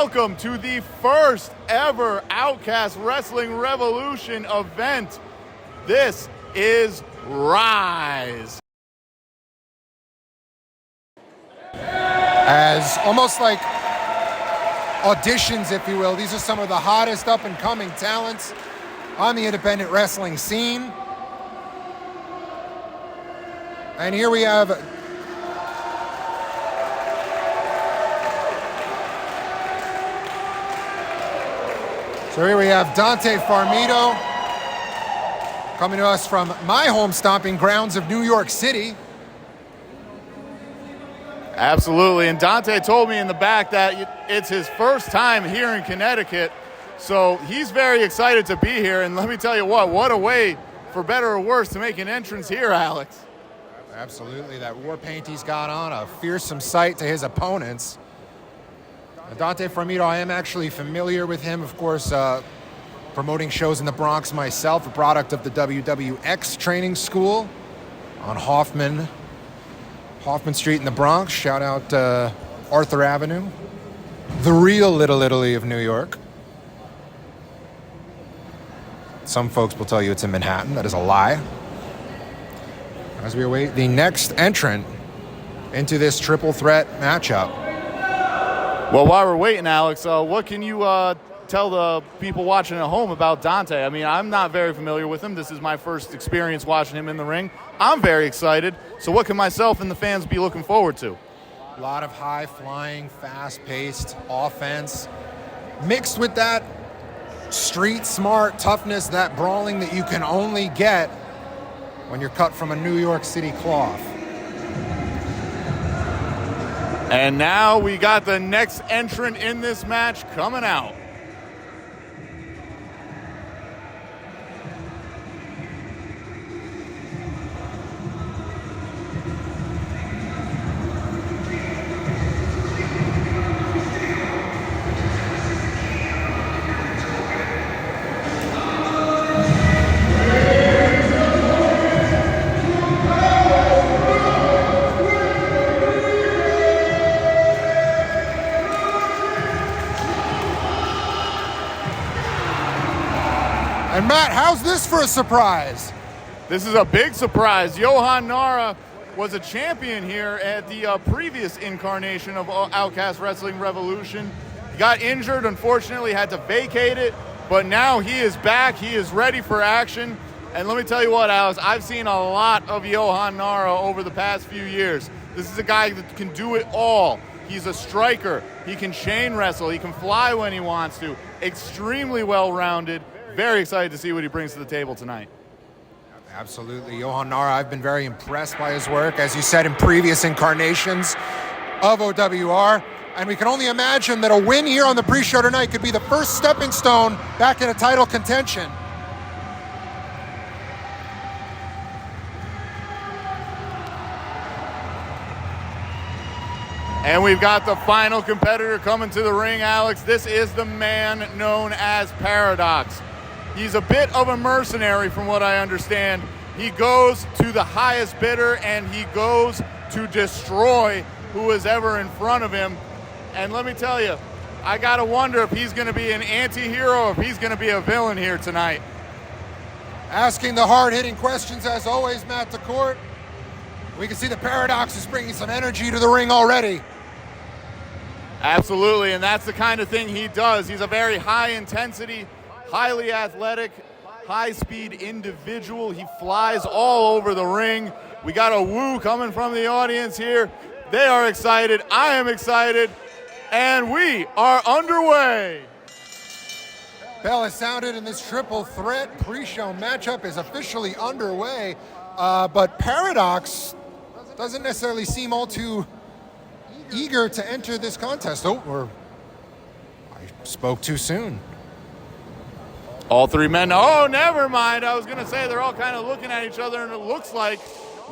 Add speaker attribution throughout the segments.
Speaker 1: Welcome to the first ever Outkast Wrestling Revolution event. This is Rise.
Speaker 2: As almost like auditions, if you will, these are some of the hottest up-and-coming talents on the independent wrestling scene. And here we have Dante Farmito coming to us from my home stomping grounds of New York City.
Speaker 1: Absolutely, and Dante told me in the back that it's his first time here in Connecticut, so he's very excited to be here. And let me tell you what a way, for better or worse, to make an entrance here, Alex.
Speaker 2: Absolutely, that war paint he's got on, a fearsome sight to his opponents. Dante Farmito, I am actually familiar with him, of course, promoting shows in the Bronx myself, a product of the WWX training school on Hoffman Street in the Bronx. Shout out Arthur Avenue, the real Little Italy of New York. Some folks will tell you it's in Manhattan. That is a lie. As we await the next entrant into this triple threat matchup.
Speaker 1: Well, while we're waiting, Alex, what can you tell the people watching at home about Dante? I mean, I'm not very familiar with him. This is my first experience watching him in the ring. I'm very excited. So what can myself and the fans be looking forward to?
Speaker 2: A lot of high-flying, fast-paced offense, mixed with that street-smart toughness, that brawling that you can only get when you're cut from a New York City cloth.
Speaker 1: And now we got the next entrant in this match coming out.
Speaker 2: And Matt, how's this for a surprise?
Speaker 1: This is a big surprise. Johan Nara was a champion here at the previous incarnation of Outkast Wrestling Revolution. He got injured, unfortunately, had to vacate it, but now he is back. He is ready for action. And let me tell you what, Alex, I've seen a lot of Johan Nara over the past few years. This is a guy that can do it all. He's a striker. He can chain wrestle. He can fly when he wants to. Extremely well-rounded. Very excited to see what he brings to the table tonight.
Speaker 2: Absolutely. Johan Nara, I've been very impressed by his work, as you said, in previous incarnations of OWR. And we can only imagine that a win here on the pre-show tonight could be the first stepping stone back into title contention.
Speaker 1: And we've got the final competitor coming to the ring, Alex. This is the man known as Paradox. He's a bit of a mercenary from what I understand. He goes to the highest bidder and he goes to destroy who is ever in front of him. And let me tell you, I gotta wonder if he's gonna be an anti-hero or if he's gonna be a villain here tonight.
Speaker 2: Asking the hard-hitting questions as always, Matt DeCourt. We can see the Paradox is bringing some energy to the ring already.
Speaker 1: Absolutely, and that's the kind of thing he does. He's a very high-intensity, highly athletic, high-speed individual. He flies all over the ring. We got a woo coming from the audience here. They are excited. I am excited. And we are underway.
Speaker 2: Bell has sounded and this triple threat pre-show matchup is officially underway. But Paradox doesn't necessarily seem all too eager to enter this contest. I spoke too soon.
Speaker 1: All three men, oh, never mind. I was going to say they're all kind of looking at each other, and it looks like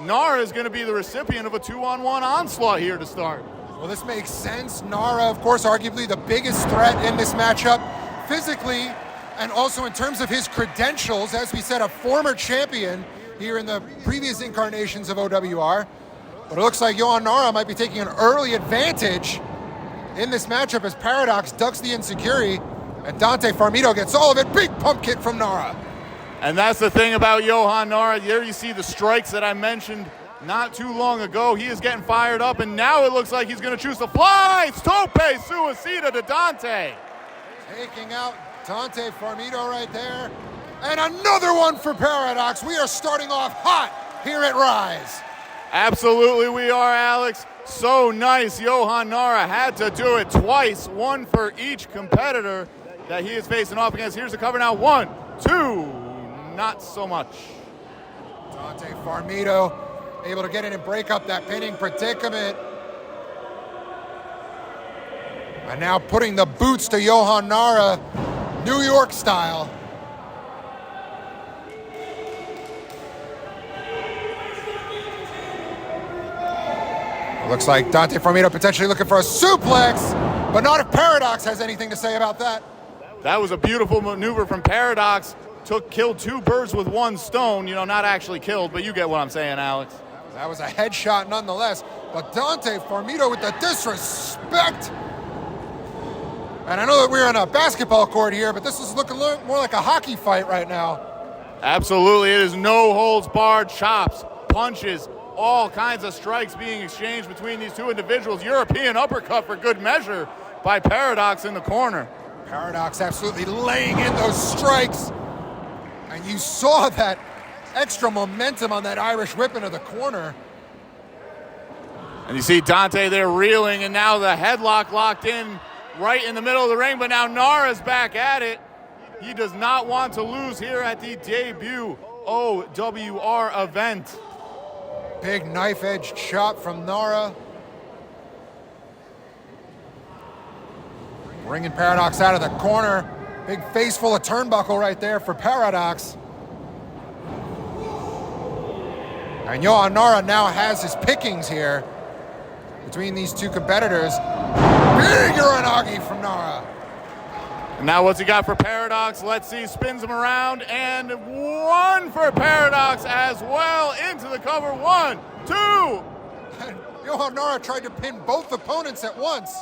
Speaker 1: Nara is going to be the recipient of a 2-on-1 onslaught here to start.
Speaker 2: Well, this makes sense. Nara, of course, arguably the biggest threat in this matchup, physically and also in terms of his credentials. As we said, a former champion here in the previous incarnations of OWR. But it looks like Johan Nara might be taking an early advantage in this matchup as Paradox ducks the insecurity, and Dante Farmito gets all of it. Big pump kick from Nara.
Speaker 1: And that's the thing about Johan Nara. There you see the strikes that I mentioned not too long ago. He is getting fired up, and now it looks like he's going to choose to fly. Tope suicida to Dante.
Speaker 2: Taking out Dante Farmito right there. And another one for Paradox. We are starting off hot here at Rise.
Speaker 1: Absolutely we are, Alex. So nice. Johan Nara had to do it twice, one for each competitor that he is facing off against. Here's the cover now. 1, 2, not so much.
Speaker 2: Dante Farmito able to get in and break up that pinning predicament. And now putting the boots to Johan Nara, New York style. Looks like Dante Farmito potentially looking for a suplex, but not if Paradox has anything to say about that.
Speaker 1: That was a beautiful maneuver from Paradox. Killed 2 birds with 1 stone. You know, not actually killed, but you get what I'm saying, Alex.
Speaker 2: That was a headshot nonetheless, but Dante Farmito with the disrespect. And I know that we're on a basketball court here, but this is looking more like a hockey fight right now.
Speaker 1: Absolutely, it is no holds barred, chops, punches, all kinds of strikes being exchanged between these two individuals. European uppercut for good measure by Paradox in the corner.
Speaker 2: Paradox absolutely laying in those strikes. And you saw that extra momentum on that Irish whip into the corner.
Speaker 1: And you see Dante there reeling, and now the headlock locked in right in the middle of the ring, but now Nara's back at it. He does not want to lose here at the debut OWR event.
Speaker 2: Big knife edge chop from Nara. Bringing Paradox out of the corner. Big face full of turnbuckle right there for Paradox. And Johan Nara now has his pickings here between these two competitors. Big Uranagi from Nara.
Speaker 1: And now what's he got for Paradox? Let's see, spins him around, and 1 for Paradox as well into the cover. 1, 2.
Speaker 2: And Johan Nara tried to pin both opponents at once.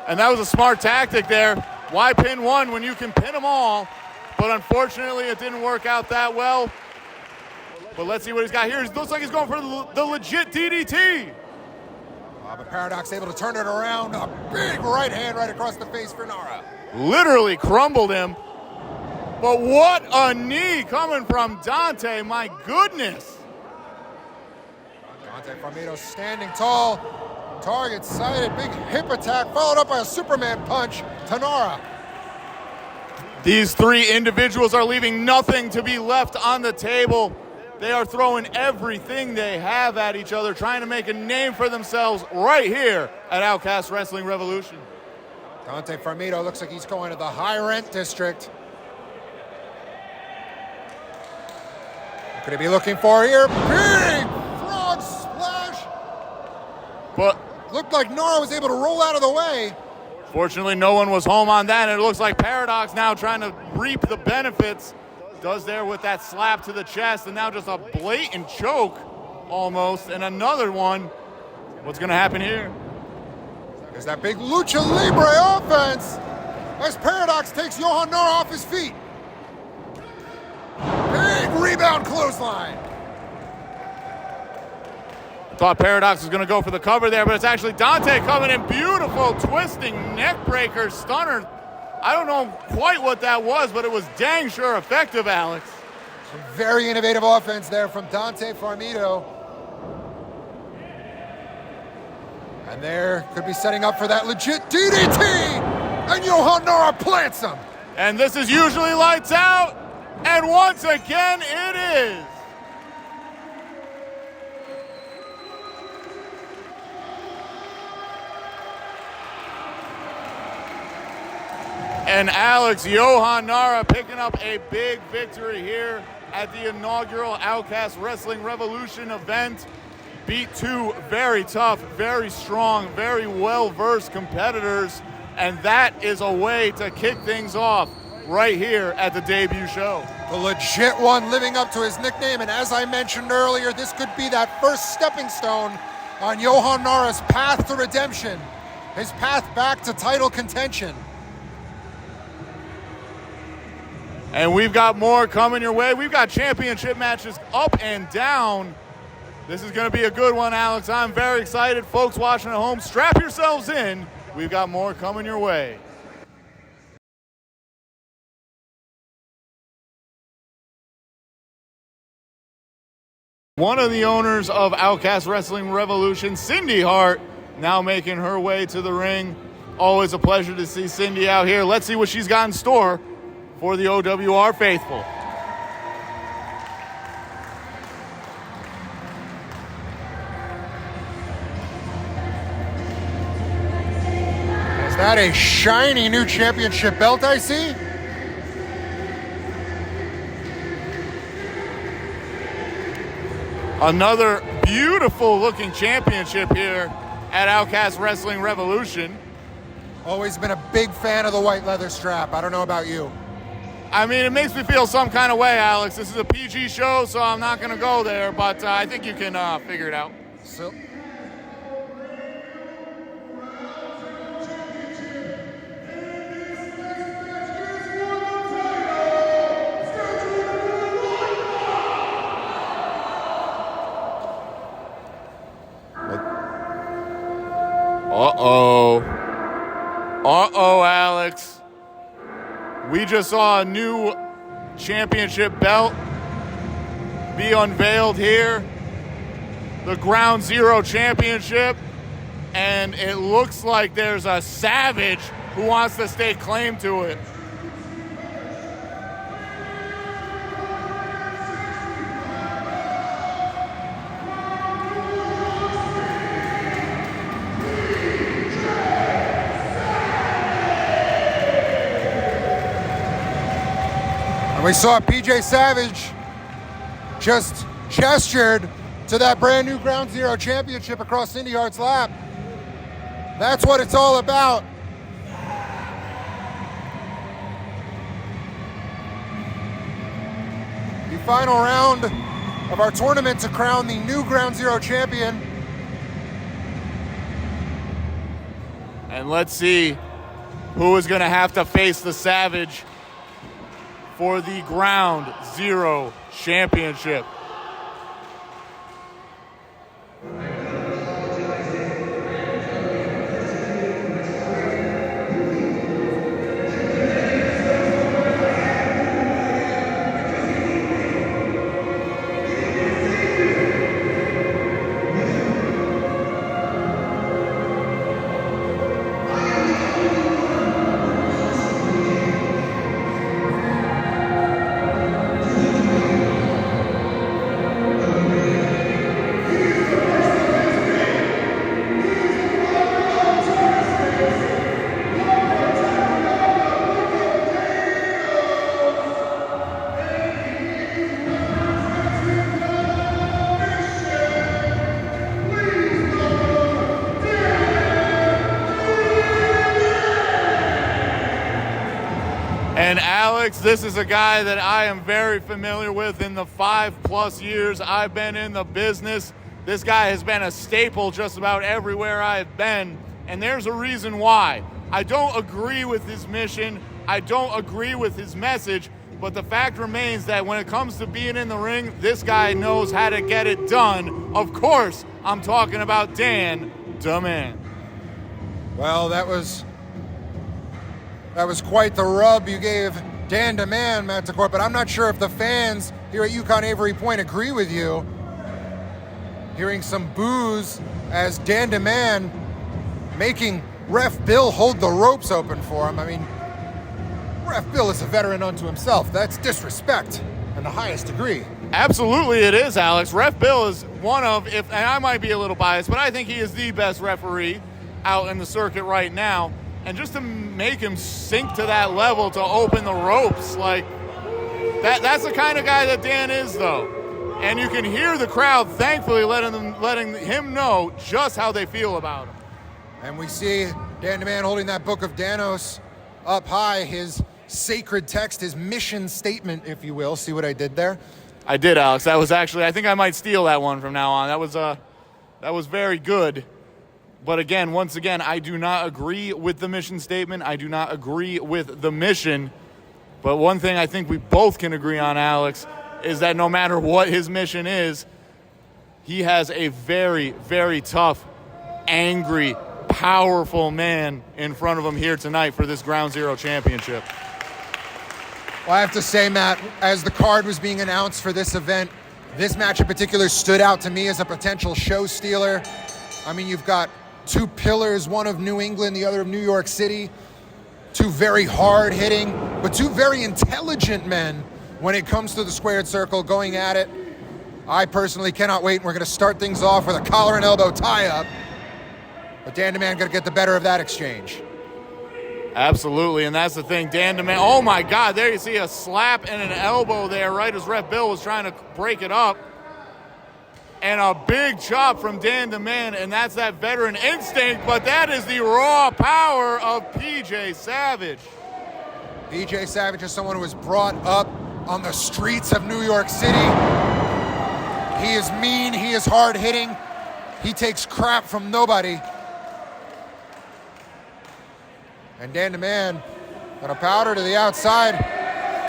Speaker 1: And that was a smart tactic there. Why pin one when you can pin them all? But unfortunately, it didn't work out that well. But let's see what he's got here. It looks like he's going for the legit DDT.
Speaker 2: But Paradox able to turn it around. A big right hand right across the face for Nara.
Speaker 1: Literally crumbled him. But what a knee coming from Dante, my goodness.
Speaker 2: Dante Farmito standing tall. Target sighted, big hip attack, followed up by a Superman punch to Nara.
Speaker 1: These 3 individuals are leaving nothing to be left on the table. They are throwing everything they have at each other, trying to make a name for themselves right here at Outkast Wrestling Revolution.
Speaker 2: Dante Farmito looks like he's going to the high rent district. What could he be looking for here? Big frog splash.
Speaker 1: But
Speaker 2: looked like Nara was able to roll out of the way.
Speaker 1: fortunately, no one was home on that, and it looks like Paradox now trying to reap the benefits. Does there with that slap to the chest, and now just a blatant choke almost, and another one. What's going to happen here?
Speaker 2: There's that big Lucha Libre offense as Paradox takes Johan Nara off his feet. Big rebound clothesline.
Speaker 1: Thought Paradox was going to go for the cover there, but it's actually Dante coming in. Beautiful twisting neck breaker stunner. I don't know quite what that was, but it was dang sure effective, Alex.
Speaker 2: Some very innovative offense there from Dante Farmito. And there could be setting up for that legit DDT. And Johan Nara plants him.
Speaker 1: And this is usually lights out. And once again, it is. And Alex, Johan Nara picking up a big victory here at the inaugural Outkast Wrestling Revolution event. Beat 2 very tough, very strong, very well-versed competitors. And that is a way to kick things off right here at the debut show.
Speaker 2: The legit one living up to his nickname. And as I mentioned earlier, this could be that first stepping stone on Johan Nara's path to redemption his path back to title contention.
Speaker 1: And we've got more coming your way. We've got championship matches up and down. This is going to be a good one, Alex. I'm very excited. Folks watching at home, strap yourselves in. We've got more coming your way. One of the owners of Outkast Wrestling Revolution, Cindy Hart, now making her way to the ring. Always a pleasure to see Cindy out here. Let's see what she's got in store for the OWR faithful.
Speaker 2: Is that a shiny new championship belt I see?
Speaker 1: Another beautiful looking championship here at Outkast Wrestling Revolution.
Speaker 2: Always been a big fan of the white leather strap. I don't know about you.
Speaker 1: I mean, it makes me feel some kind of way, Alex. This is a PG show, so I'm not going to go there, but I think you can figure it out.
Speaker 2: So,
Speaker 1: Uh-oh, Alex. We just saw a new championship belt be unveiled here. The Ground Zero Championship. And it looks like there's a Savage who wants to stake claim to it.
Speaker 2: we saw PJ Savage just gestured to that brand new Ground Zero Championship across Cindy Hart's lap. That's what it's all about. The final round of our tournament to crown the new Ground Zero champion.
Speaker 1: And let's see who is going to have to face the Savage for the Ground Zero Championship. And Alex, this is a guy that I am very familiar with in the 5+ years I've been in the business. This guy has been a staple just about everywhere I've been, and there's a reason why. I don't agree with his mission, I don't agree with his message, but the fact remains that when it comes to being in the ring, this guy knows how to get it done. Of course, I'm talking about Dan Da Man.
Speaker 2: Well, that was quite the rub you gave Dan Da Man, Matt DeCourt, but I'm not sure if the fans here at UConn Avery Point agree with you. Hearing some boos as Dan Da Man making Ref Bill hold the ropes open for him. I mean, Ref Bill is a veteran unto himself. That's disrespect in the highest degree.
Speaker 1: Absolutely it is, Alex. Ref Bill is one of, and I might be a little biased, but I think he is the best referee out in the circuit right now. And just to make him sink to that level to open the ropes, like, that's the kind of guy that Dan is, though. And you can hear the crowd thankfully letting him know just how they feel about him.
Speaker 2: And we see Dan Da Man holding that book of Danos up high, his sacred text, his mission statement, if you will. See what I did there?
Speaker 1: I did, Alex. That was actually, I think I might steal that one from now on. That was very good. But again, once again, I do not agree with the mission statement. I do not agree with the mission. But one thing I think we both can agree on, Alex, is that no matter what his mission is, he has a very, very tough, angry, powerful man in front of him here tonight for this Ground Zero championship.
Speaker 2: Well, I have to say, Matt, as the card was being announced for this event, this match in particular stood out to me as a potential show stealer. I mean, you've got two pillars, one of New England, the other of New York City. Two very hard-hitting, but two very intelligent men when it comes to the squared circle going at it. I personally cannot wait, and we're going to start things off with a collar and elbow tie-up. But Dan DeMan going to get the better of that exchange.
Speaker 1: Absolutely, and that's the thing. Dan DeMan, oh my God, there you see a slap and an elbow there right as Ref Bill was trying to break it up. And a big chop from Dan DeMan, and that's that veteran instinct, but that is the raw power of PJ Savage.
Speaker 2: PJ Savage is someone who was brought up on the streets of New York City. He is mean, he is hard-hitting, he takes crap from nobody. And Dan DeMan got a powder to the outside.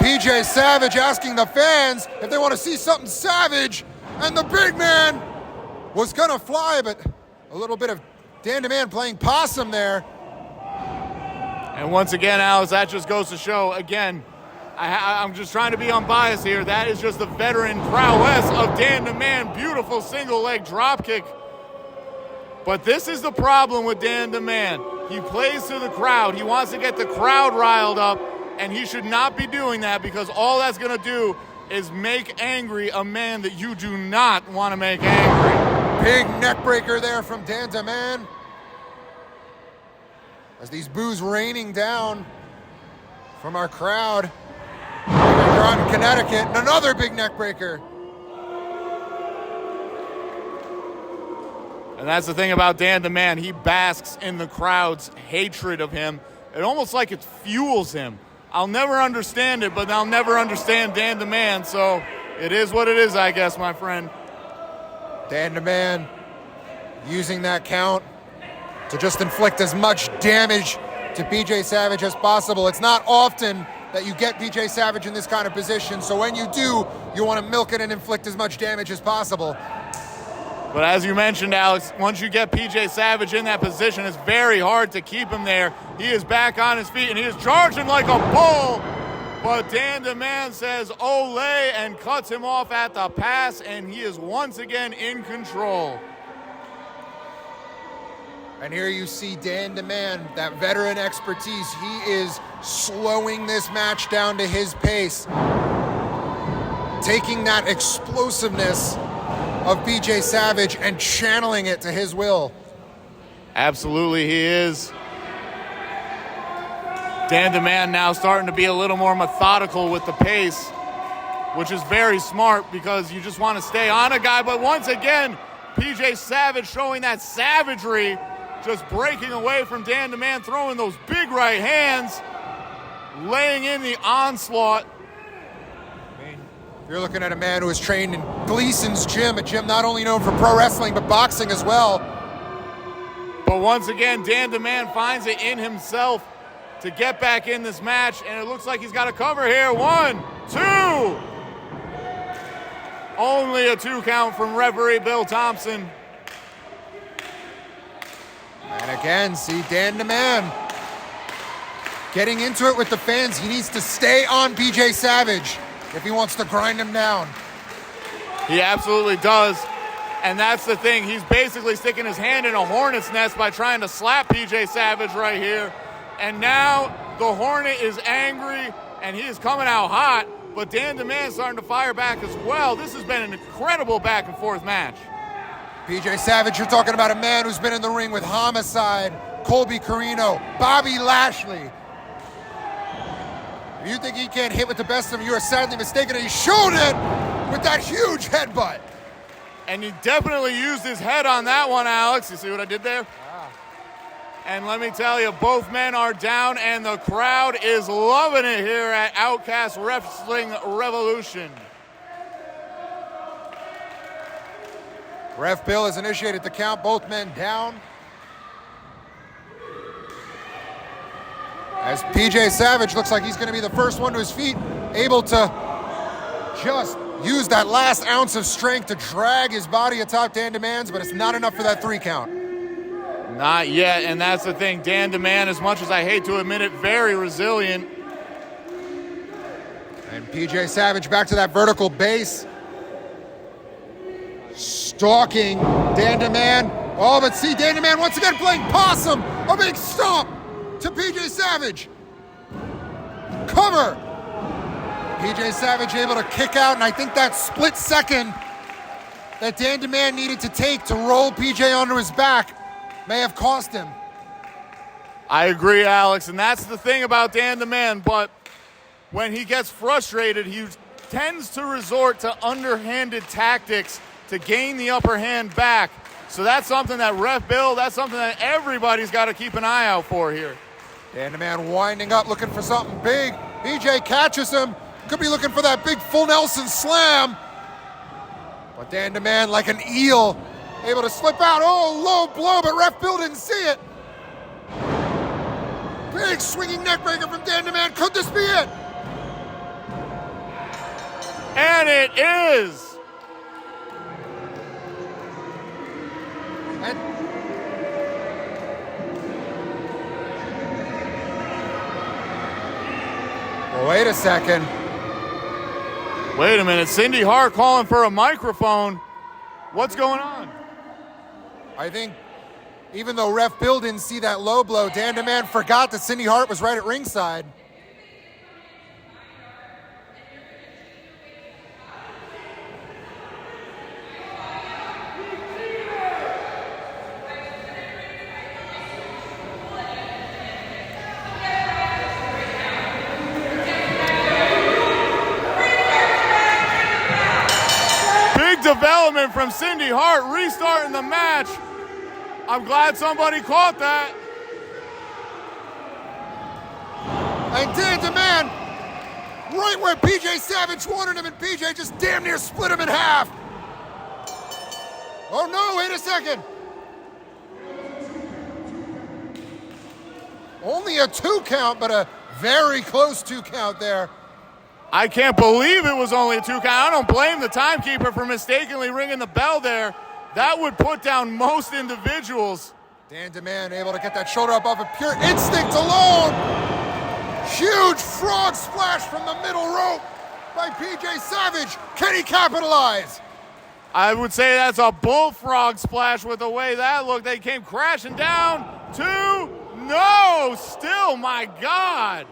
Speaker 2: PJ Savage asking the fans if they want to see something savage. And the big man was gonna fly, but a little bit of Dan DeMan playing possum there.
Speaker 1: And once again, Alex, that just goes to show, again, I'm just trying to be unbiased here. That is just the veteran prowess of Dan DeMan. Beautiful single leg drop kick. But this is the problem with Dan DeMan. He plays to the crowd. He wants to get the crowd riled up, and he should not be doing that because all that's gonna do is make angry a man that you do not want to make angry.
Speaker 2: Big neck breaker there from Dan DeMan. As these boos raining down from our crowd. We're out in Connecticut, and another big neck breaker.
Speaker 1: And that's the thing about Dan DeMan. He basks in the crowd's hatred of him. It almost like it fuels him. I'll never understand it, but I'll never understand Dan DeMan, so it is what it is, I guess, my friend.
Speaker 2: Dan DeMan using that count to just inflict as much damage to PJ Savage as possible. It's not often that you get PJ Savage in this kind of position, so when you do, you want to milk it and inflict as much damage as possible.
Speaker 1: But as you mentioned, Alex, once you get PJ Savage in that position, it's very hard to keep him there. He is back on his feet, and he is charging like a bull. But Dan DeMan says ole and cuts him off at the pass, and he is once again in control.
Speaker 2: And here you see Dan DeMan, that veteran expertise. He is slowing this match down to his pace, taking that explosiveness of PJ Savage and channeling it to his will.
Speaker 1: Absolutely, he is. Dan DeMan now starting to be a little more methodical with the pace, which is very smart because you just want to stay on a guy. But once again, PJ Savage showing that savagery, just breaking away from Dan DeMan, throwing those big right hands, laying in the onslaught.
Speaker 2: You're looking at a man who is trained in Gleason's gym, a gym not only known for pro wrestling, but boxing as well.
Speaker 1: But once again, Dan DeMan finds it in himself to get back in this match, and it looks like he's got a cover here. 1, 2. Only a 2 count from referee Bill Thompson.
Speaker 2: And again, see Dan DeMan getting into it with the fans. He needs to stay on PJ Savage if he wants to grind him down.
Speaker 1: He absolutely does. And that's the thing. He's basically sticking his hand in a hornet's nest by trying to slap PJ Savage right here. And now the Hornet is angry and he is coming out hot. But Dan DeMan starting to fire back as well. This has been an incredible back and forth match.
Speaker 2: PJ Savage, you're talking about a man who's been in the ring with Homicide, Colby Carino, Bobby Lashley. If you think he can't hit with the best of them, you are sadly mistaken. And he showed it with that huge headbutt.
Speaker 1: And he definitely used his head on that one, Alex. You see what I did there?
Speaker 2: Yeah.
Speaker 1: And let me tell you, both men are down, and the crowd is loving it here at Outkast Wrestling Revolution.
Speaker 2: Ref Bill has initiated the count, both men down. As PJ Savage looks like he's going to be the first one to his feet, able to just use that last ounce of strength to drag his body atop Dan DeMan's, but it's not enough for that 3 count.
Speaker 1: Not yet, and that's the thing. Dan DeMan, as much as I hate to admit it, very resilient.
Speaker 2: And PJ Savage back to that vertical base. Stalking Dan DeMan. Oh, but see, Dan DeMan once again playing possum. A big stomp to PJ Savage. Cover. PJ Savage able to kick out, and I think that split second that Dan DeMan needed to take to roll PJ onto his back may have cost him.
Speaker 1: I agree, Alex, and that's the thing about Dan DeMan, but when he gets frustrated, he tends to resort to underhanded tactics to gain the upper hand back. So that's something that Ref Bill, that's something that everybody's got to keep an eye out for here.
Speaker 2: Dan DeMan winding up, looking for something big. PJ catches him. Could be looking for that big full Nelson slam. But Dan DeMan, like an eel, able to slip out. Oh, low blow, but Ref Bill didn't see it. Big swinging neckbreaker from Dan DeMan. Could this be it?
Speaker 1: And it is.
Speaker 2: Well, wait a second.
Speaker 1: Wait a minute. Cindy Hart calling for a microphone. What's going on?
Speaker 2: I think even though Ref Bill didn't see that low blow, Dan DeMan forgot that Cindy Hart was right at ringside.
Speaker 1: Development from Cindy Hart, restarting the match. I'm glad somebody caught that.
Speaker 2: And Dan DeMan, right where PJ Savage wanted him, and PJ just damn near split him in half. Oh no, wait a second. Only a 2 count, but a very close 2 count there.
Speaker 1: I can't believe it was only a 2 count. I don't blame the timekeeper for mistakenly ringing the bell there. That would put down most individuals.
Speaker 2: Dan DeMan able to get that shoulder up off of pure instinct alone. Huge frog splash from the middle rope by PJ Savage. Can he capitalize?
Speaker 1: I would say that's a bullfrog splash with the way that looked. They came crashing down. 2, no, still, my God.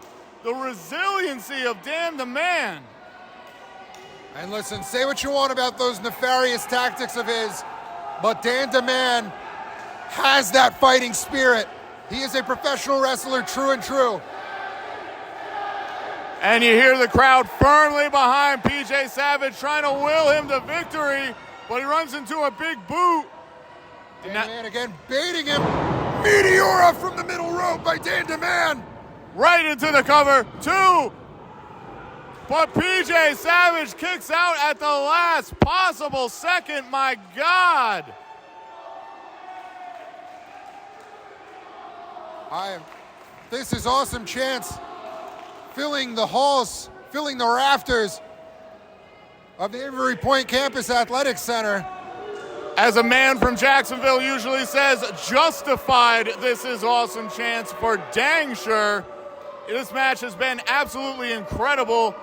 Speaker 1: The resiliency of Dan DeMan.
Speaker 2: And listen, say what you want about those nefarious tactics of his, but Dan DeMan has that fighting spirit. He is a professional wrestler, true and true.
Speaker 1: And you hear the crowd firmly behind PJ Savage trying to will him to victory, but he runs into a big boot.
Speaker 2: Dan DeMan again baiting him. Meteora from the middle rope by Dan DeMan.
Speaker 1: Right into the cover, 2. But PJ Savage kicks out at the last possible second, my God.
Speaker 2: This is awesome chance. Filling the halls, filling the rafters of the Avery Point Campus Athletic Center.
Speaker 1: As a man from Jacksonville usually says, justified this is awesome chance for dang sure. This match has been absolutely incredible,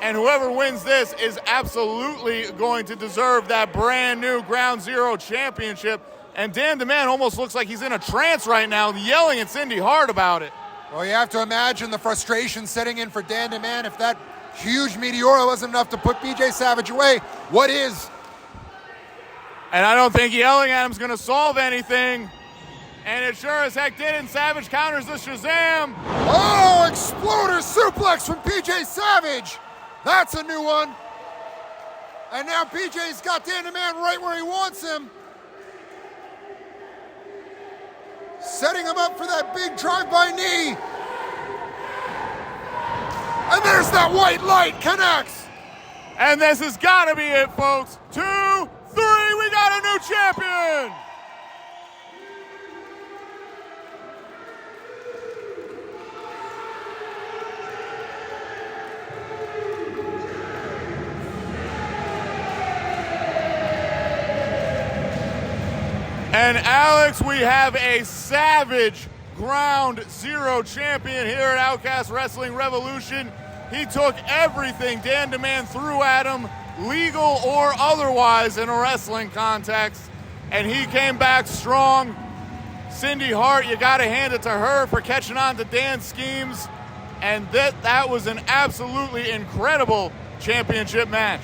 Speaker 1: and whoever wins this is absolutely going to deserve that brand new Ground Zero championship. And Dan DeMan almost looks like he's in a trance right now, yelling at Cindy Hart about it.
Speaker 2: Well, you have to imagine the frustration setting in for Dan DeMan. If that huge Meteora wasn't enough to put PJ Savage away, what is?
Speaker 1: And I don't think yelling at him is going to solve anything. And it sure as heck did, and Savage counters the Shazam.
Speaker 2: Oh, exploder suplex from PJ Savage. That's a new one. And now PJ's got Dan DeMan right where he wants him. Setting him up for that big drive-by knee. And there's that white light, connects.
Speaker 1: And this has got to be it, folks. 2, 3, we got a new champion. And Alex, we have a Savage Ground Zero champion here at Outkast Wrestling Revolution. He took everything Dan DeMann threw at him, legal or otherwise, in a wrestling context, and he came back strong. Cindy Hart, you got to hand it to her for catching on to Dan's schemes, and that was an absolutely incredible championship match.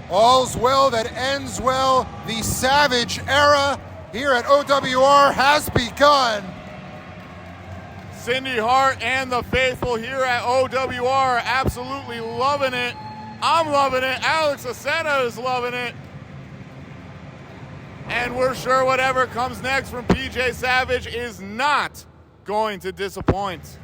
Speaker 2: All's well that ends well. The Savage era here at OWR has begun.
Speaker 1: Cindy Hart and the faithful here at OWR are absolutely loving it. I'm loving it. Alex Aceta is loving it. And we're sure whatever comes next from PJ Savage is not going to disappoint.